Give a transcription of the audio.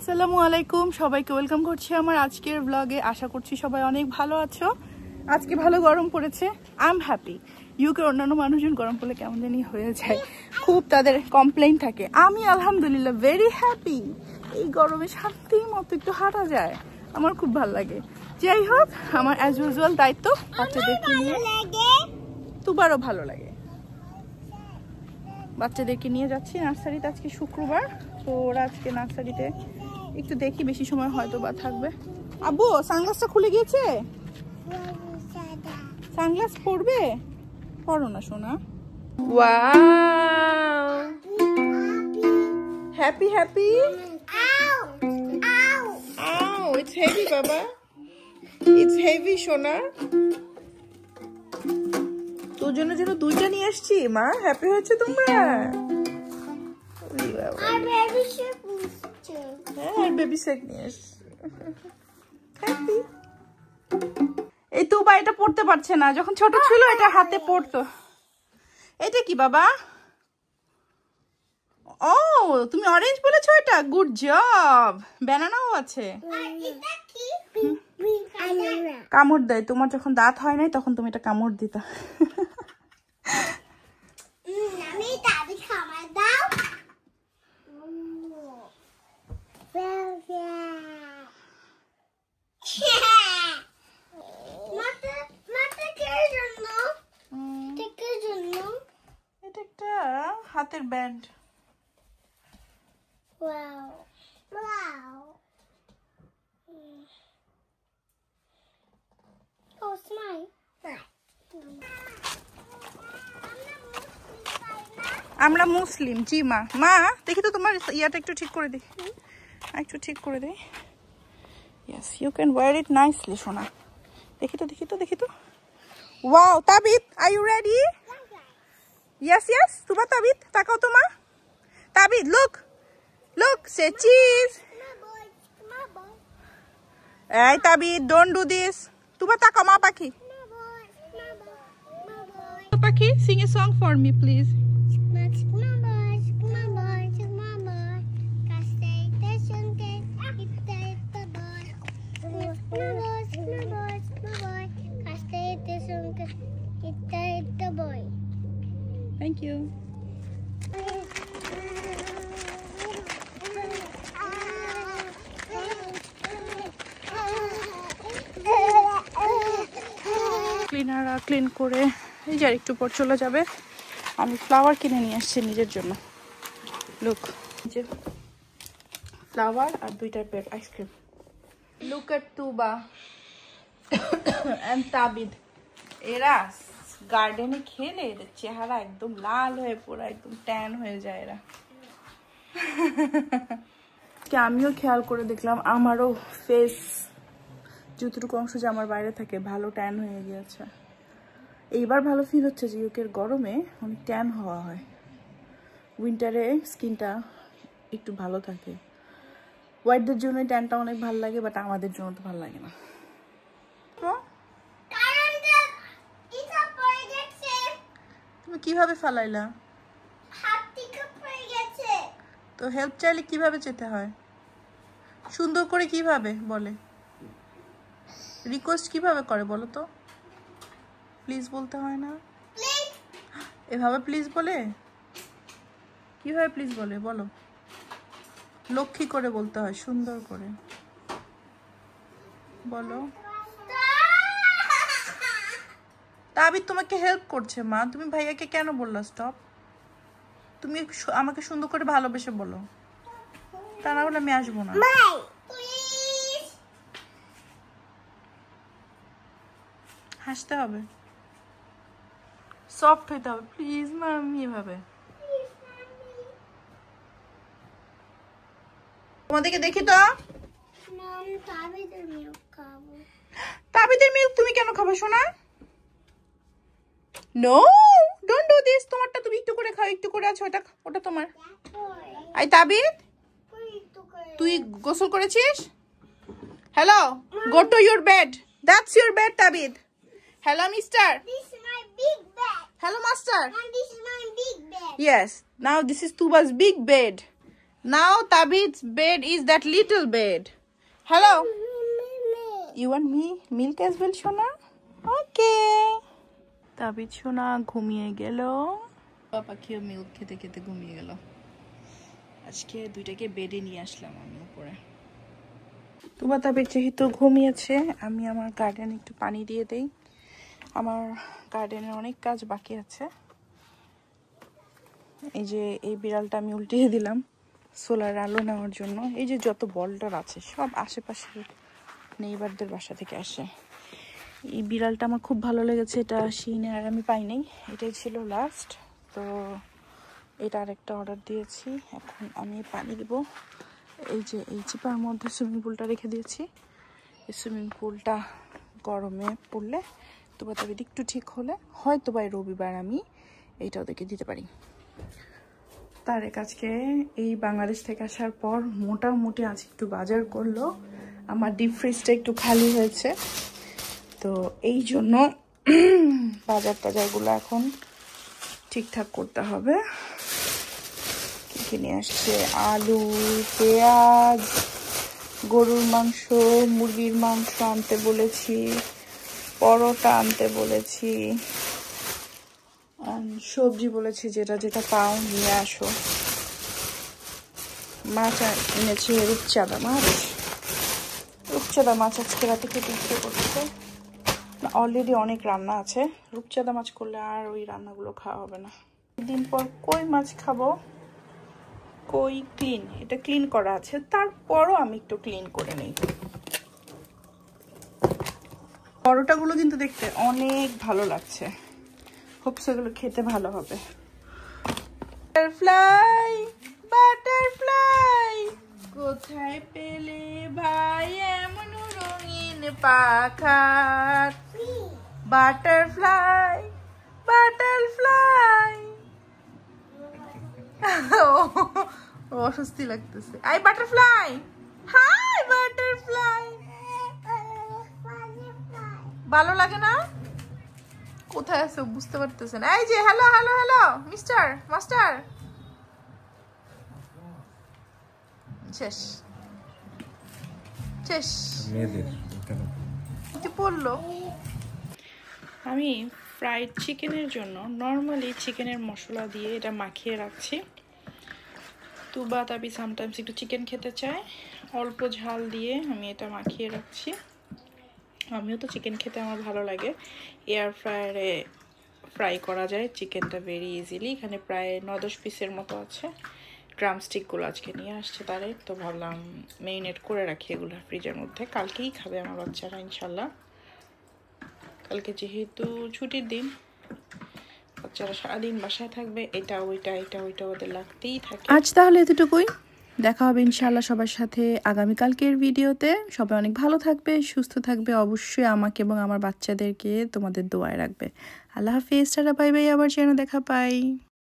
আসসালামু আলাইকুম, সবাইকে ওয়েলকাম করছি আমার আজকের ব্লগে। আশা করছি সবাই অনেক ভালো আছো। আজকে ভালো গরম পড়েছে, আই এম হ্যাপি। ইউকে অন্যান্য মানুষজন গরম পড়লে কেমন জানি হয়ে যায়, খুব তাদের কমপ্লেইন থাকে। আমি আলহামদুলিল্লাহ ভেরি হ্যাপি। এই গরমে শান্তির মতো একটু হাঁটা যায়, আমার খুব ভালো লাগে। যাই হোক, আমার অ্যাজ ইউজুয়াল দায়িত্ব বাচ্চাদেরকে নিয়ে। তুবারও ভালো লাগে। বাচ্চাদেরকে নিয়ে যাচ্ছি নার্সারিতে, আজকে শুক্রবার, তো ওরা আজকে নার্সারিতে একটু দেখি, বেশি সময় হয়তো বা থাকবে। আব্বু সানগ্লাসটা খুলে গিয়েছে, সানগ্লাস পরবে? পরো না সোনা। Wow, happy happy. আও, ইটস হেভি বাবা, ইটস হেভি সোনা। তোর জন্য যেন দুইটা নিয়ে আসছি মা। হ্যাপি হয়েছে তোমরা? হ্যাঁ, বেবি শেক নিয়ে আসছি। হ্যাপি। এই তো বা এটা পড়তে পারছে না, যখন ছোট ছিল এটা হাতে পড়তো। এটা কি বাবা? ও, তুমি অরেঞ্জ বলেছো এটা? Good job. ব্যানানাও আছে। কামড় দেয়, তোমার যখন দাঁত হয় নাই তখন তুমি এটা কামড় দিতা। এটা একটা হাতের ব্যান্ড। আমরা মুসলিম, জি মা। মা দেখি তো তোমার ইয়াটা একটু ঠিক করে দিই, একটু ঠিক করে দিই। Yes, you can wear it nicely সোনা। দেখি তো দেখি তো দেখি তো। Wow, Tabid are you ready? Yes yes. Tuba Tabid তাকাও তো মা। Tabid look look, say cheese. এই Tabid, don't do this. Tuba তাকাও মা পাখি। পাখি, sing a song for me please. Thank you. ক্লিনাররা ক্লিন করে এই যে একটু পর চলে যাবে। আমি ফ্লাওয়ার কিনে নিয়ে আসছি নিজের জন্য। লুক, যে ফ্লাওয়ার আর 2টা pack ice cream. Look at Tuba and Tabid. এরা গার্ডেনে খেলে এদের চেহারা একদম লাল হয়ে পুরো একদম ট্যান হয়ে যায় এরা। আমিও খেয়াল করে দেখলাম আমারও ফেস যতটুকু অংশ যে আমার বাইরে থাকে ভালো ট্যান হয়ে গিয়েছে। এইবার ভালো ফিল হচ্ছে যে ইউকের গরমে অনেক ট্যান হওয়া হয়, উইন্টারে স্কিনটা একটু ভালো থাকে। হোয়াইটদের জন্য ট্যানটা অনেক ভালো লাগে, বাট আমাদের জন্য তো ভালো লাগে না। তুমি কিভাবে ফালাইলা? তো হেল্প চাইলে কিভাবে যেতে হয়? সুন্দর করে কিভাবে বলে? রিকোয়েস্ট কিভাবে করে বলো তো? প্লিজ বলতে হয় না? এভাবে প্লিজ বলে? কিভাবে প্লিজ বলে বলো? লক্ষ্মী করে বলতে হয়, সুন্দর করে বলো। তাবিদ তোমাকে হেল্প করছে মা, তুমি ভাইয়াকে কেন বললা স্টপ? তুমি আমাকে সুন্দর করে ভালোবেসে বলো, তা না হলে আমি আসবো না। হাসতে হবে, সফট হইতে হবে, প্লিজ মামি। এভাবে তোমাদেরকে দেখি তো। তাবিদের মিল্ক তুমি কেন খাবে সোনা? No, don't do this. তোমারটা তুমি একটু করে খাও, একটু করে আছে ওটা, ওটা তোমার। আই তাবিদ, তুই গোসল করেছিস? Hello, go to your bed. That's your bed তাবিদ। Hello mister. Hello master. And this is my big bed. Yes, now this is Tuba's big bed. Now Tabit's bed is that little bed. Hello. You want me milk as well, Shona? Okay. Tabit Shona ঘুমিয়ে গেল। পাখিও milk খেতে খেতে ঘুমিয়ে গেল। আজকে দুইটাকে বেডে নিয়ে আসলাম আমি উপরে। তুবা তাবির যেহেতু ঘুমিয়েছে, আমি আমার গার্ডেনে একটু পানি দিয়ে দেই। আমার গার্ডেনে অনেক কাজ বাকি আছে। এই যে এই বিড়ালটা আমি উল্টিয়ে দিলাম সোলার আলো নেওয়ার জন্য। এই যে যত বলটার আছে সব আশেপাশে নেইবারদের বাসা থেকে আসে। এই বিড়ালটা আমার খুব ভালো লেগেছে, এটা শিনে আর আমি পাই নাই, এটাই ছিল লাস্ট। তো এটা আরেকটা অর্ডার দিয়েছি, এখন আমি পানি দেব। এই যে এই চিপার মধ্যে সুইমিং পুলটা রেখে দিয়েছি। এই সুইমিং পুলটা গরমে পড়লে তোবা তাবিদ একটু ঠিক হলে হয়তো বা রবিবার আমি এইটা ওদেরকে দিতে পারি। তারেক আজকে এই বাংলাদেশ থেকে আসার পর মোটামুটি আজ একটু বাজার করলো। আমার ডিপ ফ্রিজটা একটু খালি হয়েছে, তো এই জন্য বাজার টাজারগুলো এখন ঠিকঠাক করতে হবে। কি কি নিয়ে আসছে? আলু, পেঁয়াজ, গরুর মাংস, মুরগির মাংস আনতে বলেছি, পরোটা আনতে বলেছি, সবজি বলেছি যেটা যেটা পাও নিয়ে আসো। মাছ এনেছে রূপচাঁদা মাছ। রূপচাঁদা মাছ আজকে রাতে খেতে ইচ্ছে করছে। অলরেডি অনেক রান্না আছে, রূপচাঁদা মাছ করলে আর ওই রান্নাগুলো খাওয়া হবে না। দিন পর কই মাছ খাবো। কই ক্লিন, এটা ক্লিন করা আছে, তারপরও আমি একটু ক্লিন করে নিই। পরোটাগুলো কিন্তু দেখতে অনেক ভালো লাগছে, হোপস এগুলো খেতে ভালো হবে। বাটারফ্লাই বাটারফ্লাই কোথায় পেলে ভাই এমন রঙিন পাখা? Butterfly butterfly. অস্বস্তি লাগতেছে। I butterfly, hi butterfly. ভালো লাগে না? কোথায় আছে বুঝতে পারতেছেন? এই যে hello hello hello mister master. শেষ শেষ পড়লো। আমি ফ্রাইড চিকেনের জন্য নর্মালি চিকেনের মশলা দিয়ে এটা মাখিয়ে রাখছি। তুবা তাবি সামটাইমস একটু চিকেন খেতে চায়, অল্প ঝাল দিয়ে আমি এটা মাখিয়ে রাখছি। আমিও তো চিকেন খেতে আমার ভালো লাগে। এয়ার ফ্রায়ারে ফ্রাই করা যায় চিকেনটা ভেরি ইজিলি। এখানে প্রায় 9-10 পিসের মতো আছে। ড্রামস্টিকগুলো আজকে নিয়ে আসছে তারে, তো ভাবলাম মেরিনেট করে রাখি এগুলো ফ্রিজের মধ্যে, কালকেই খাবে আমার বাচ্চারা ইনশাল্লাহ। কালকে যেহেতু ছুটির দিন, বাচ্চারা সারাদিন বাসায় থাকবে, এটা ওইটা এটা ওইটা ওদের লাগতেই থাকে। আজ তাহলে এতটুকুই, দেখা হবে ইনশাআল্লাহ সবার সাথে আগামীকালকের ভিডিওতে। সবাই অনেক ভালো থাকবে, সুস্থ থাকবে, অবশ্যই আমাকে এবং আমার বাচ্চাদেরকে তোমাদের দোয়ায় রাখবে। আল্লাহ হাফেজ, টাটা বাই বাই, আবার যেন দেখা পাই।